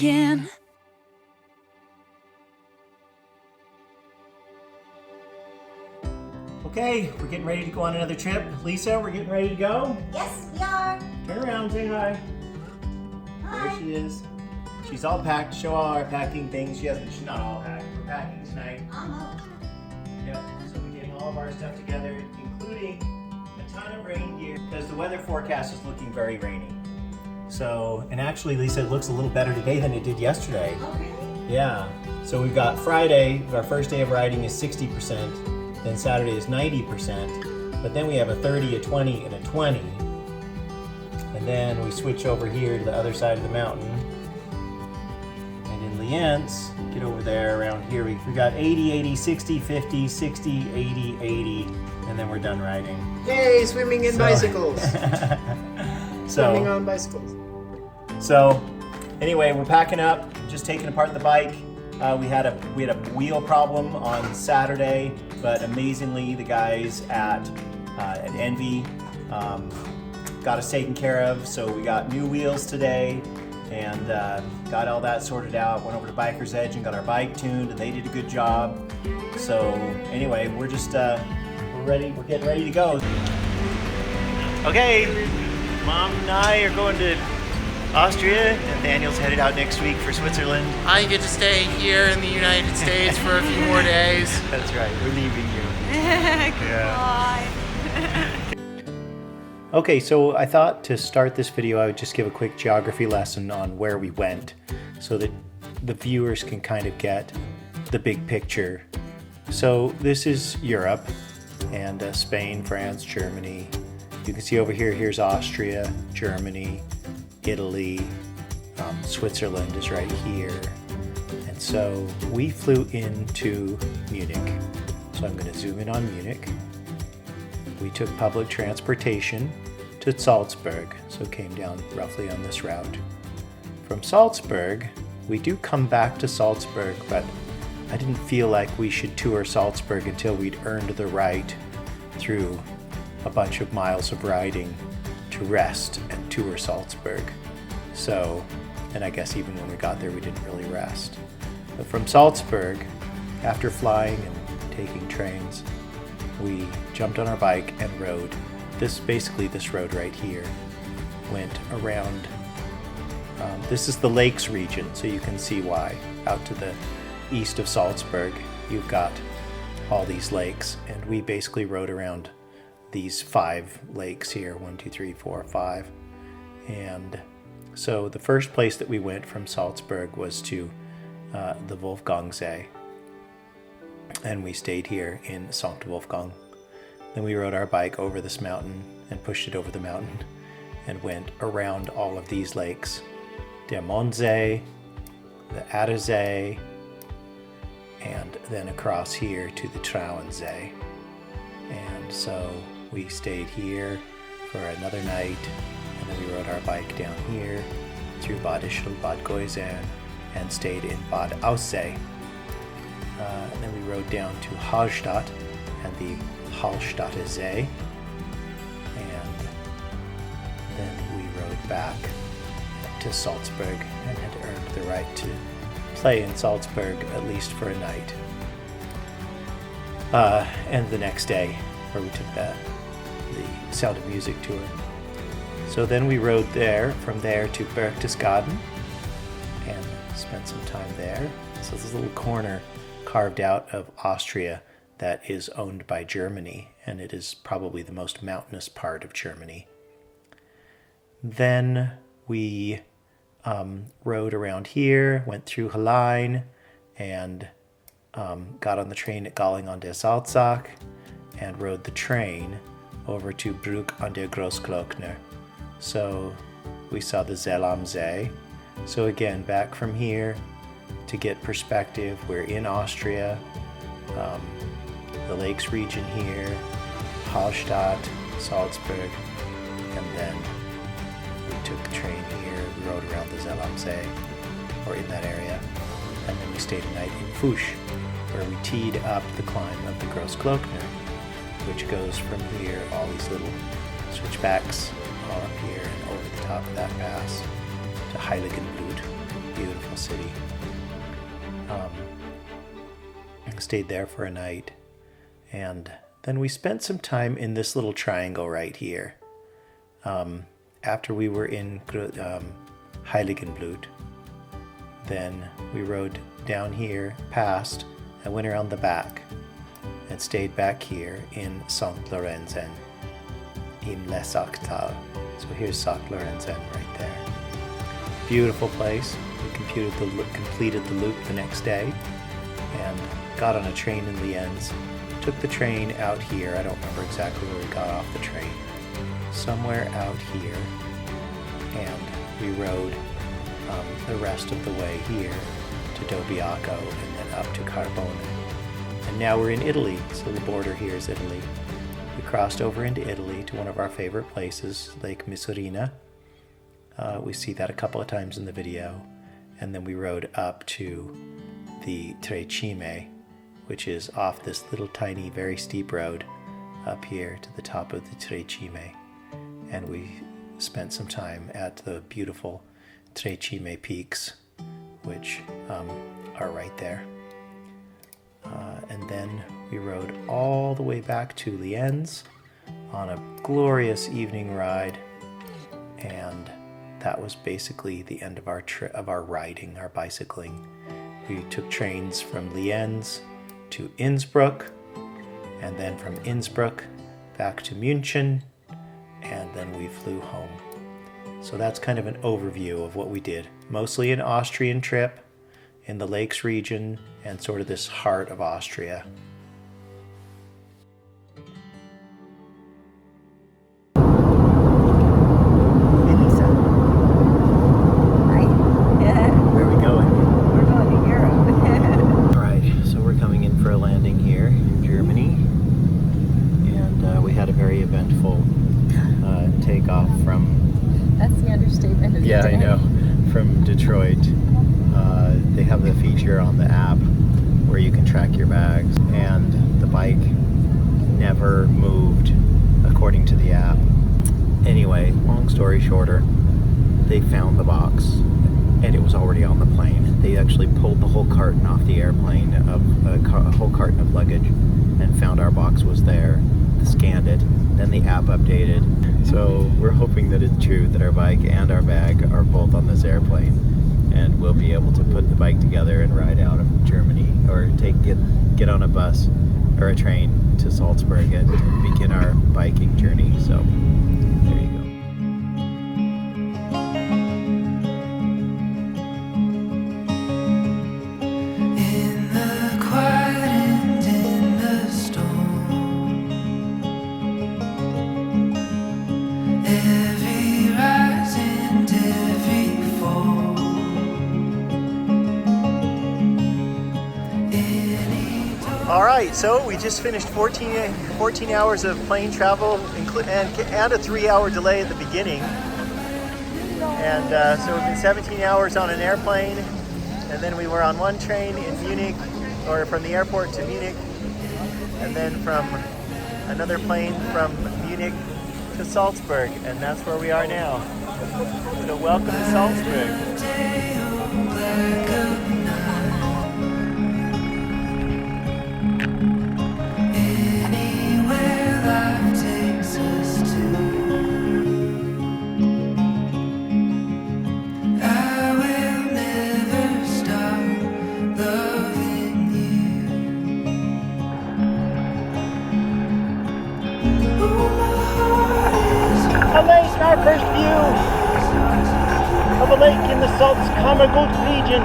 begin. Okay, we're getting ready to go on another trip. Lisa, we're getting ready to go. Yes, we are. Turn around, say hi. Hi. There she is. She's all packed. Show all our packing things. She's not all packed. We're packing tonight. Almost. Yep. So we're getting all of our stuff together, including a ton of rain gear because the weather forecast is looking very rainy. So, and actually, Lisa, it looks a little better today than it did yesterday. Oh, really? Yeah. So we've got Friday. Our first day of riding is 60%. Then Saturday is 90%. But then we have a 30, a 20, and a 20. And then we switch over here to the other side of the mountain. And in Lienz, get over there around here, we got 80, 80, 60, 50, 60, 80, 80, and then we're done riding. Yay, swimming in bicycles. Swimming So, on bicycles. so anyway, we're packing up, just taking apart the bike. We had a wheel problem on Saturday, but amazingly, the guys at Envy got us taken care of. So we got new wheels today, and got all that sorted out. Went over to Biker's Edge and got our bike tuned, and they did a good job. So anyway, we're just we're ready. We're getting ready to go. Okay, Mom and I are going to Austria, and Daniel's headed out next week for Switzerland. I get to stay here in the United States for a few more days. That's right, we're leaving you. Goodbye. Okay, so I thought to start this video I would just give a quick geography lesson on where we went so that the viewers can kind of get the big picture. So this is Europe, and Spain, France, Germany. You can see over here, here's Austria, Germany, Italy, Switzerland is right here. And so we flew into Munich. So I'm going to zoom in on Munich. We took public transportation to Salzburg, so came down roughly on this route. From Salzburg, we do come back to Salzburg, but I didn't feel like we should tour Salzburg until we'd earned the right through a bunch of miles of riding to rest and tour Salzburg. So, and I guess even when we got there, we didn't really rest. But from Salzburg, after flying and taking trains, we jumped on our bike and rode this road right here. Went around, this is the lakes region, so you can see why. Out to the east of Salzburg, you've got all these lakes, and we basically rode around these 5 lakes here, 1, 2, 3, 4, 5. And so the first place that we went from Salzburg was to the Wolfgang See, and we stayed here in St. Wolfgang. Then we rode our bike over this mountain and pushed it over the mountain and went around all of these lakes. Der Mondsee, the Attersee, and then across here to the Trauensee. And so we stayed here for another night, and then we rode our bike down here through Bad Ischl, Bad Goisern, and stayed in Bad Aussee. And then we rode down to Hallstatt and the Hallstatter See, and then we rode back to Salzburg and had earned the right to play in Salzburg at least for a night. And the next day, where we took the Sound of Music tour. So then we rode from there to Berchtesgaden and spent some time there. So this little corner carved out of Austria that is owned by Germany, and it is probably the most mountainous part of Germany. Then we rode around here, went through Hallein, and got on the train at Galling an der Salzach, and rode the train over to Brugg an der Großglockner. So we saw the Zell am See. So again, back from here to get perspective, we're in Austria, the lakes region here, Hallstatt, Salzburg, and then we took the train here, we rode around the Zell am See, or in that area, and then we stayed a night in Fusch, where we teed up the climb of the Großglockner, which goes from here, all these little switchbacks all up here and over the top of that pass to Heiligenblut, beautiful city. Stayed there for a night, and then we spent some time in this little triangle right here. After we were in Heiligenblut, then we rode down here past and went around the back and stayed back here in St. Lorenzen in Les Octales. So here's St. Lorenzen right there. Beautiful place. We completed the loop the next day and got on a train in Lienz. Took the train out here. I don't remember exactly where we got off the train. Somewhere out here. And we rode the rest of the way here to Dobbiaco and then up to Carbone. And now we're in Italy, so the border here is Italy. We crossed over into Italy to one of our favorite places, Lake Misurina. We see that a couple of times in the video. And then we rode up to the Tre Cime, which is off this little tiny, very steep road up here to the top of the Tre Cime. And we spent some time at the beautiful Tre Cime peaks, which are right there. And then we rode all the way back to Lienz on a glorious evening ride, and that was basically the end of our riding, our bicycling. We took trains from Lienz to Innsbruck, and then from Innsbruck back to München, and then we flew home. So that's kind of an overview of what we did. Mostly an Austrian trip in the Lakes region and sort of this heart of Austria. Hey Lisa. Hi. Where are we going? We're going to Europe. Alright, so we're coming in for a landing here in Germany. And we had a very eventful takeoff from... That's the understatement of the Yeah, day. I know. From Detroit. They have the feature on the app where you can track your bags, and the bike never moved according to the app. Anyway, long story shorter, they found the box and it was already on the plane. They actually pulled the whole carton off the airplane, a whole carton of luggage, and found our box was there, scanned it, then the app updated. So we're hoping that it's true that our bike and our bag are both on this airplane, and we'll be able to put the bike together and ride out of Germany, or get on a bus or a train to Salzburg and begin our biking journey. So there you go. In the quiet and in the storm, every rise and every fall. All right, so we just finished 14 hours of plane travel and a 3-hour delay at the beginning. And so we've been 17 hours on an airplane, and then we were on one train in Munich, or from the airport to Munich, and then from another plane from Munich to Salzburg, and that's where we are now. So welcome to Salzburg. Our first view of a lake in the Salzkammergut region.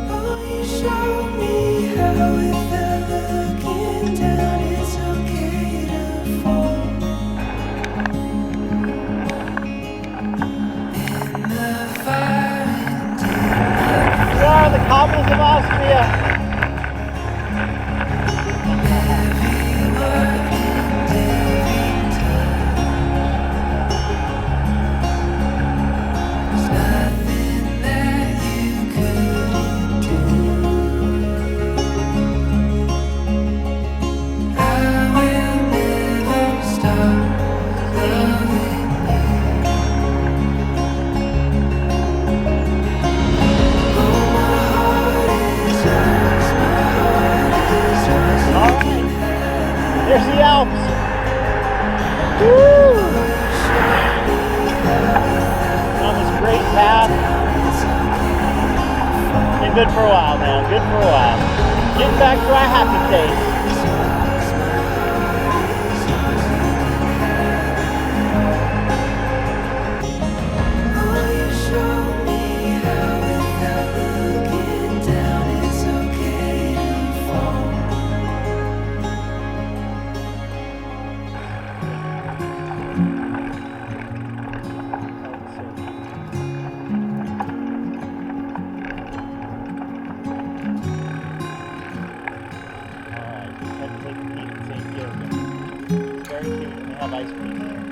Oh, you showed me how it felt looking down. It's okay to fall. In the fire and We are the cobbles of Austria. On this great path. Been good for a while now. Good for a while. Getting back to our happy place. Oh, you showed me how without looking down, it's okay to fall. Alright, just had to take a peek and say yoga. It's very cute and they have ice cream there.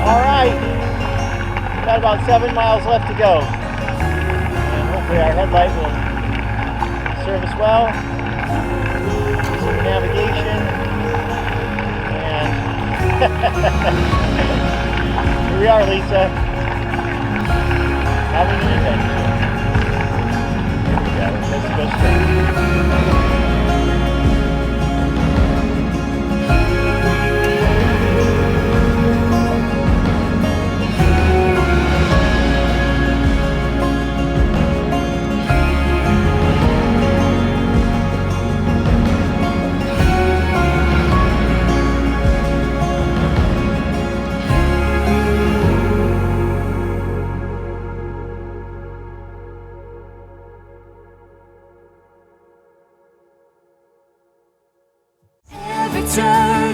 Alright, got about 7 miles left to go. And hopefully our headlight will serve us well. Some navigation. And here we are, Lisa. Having an adventure. Here we go. Let's go straight. Every turn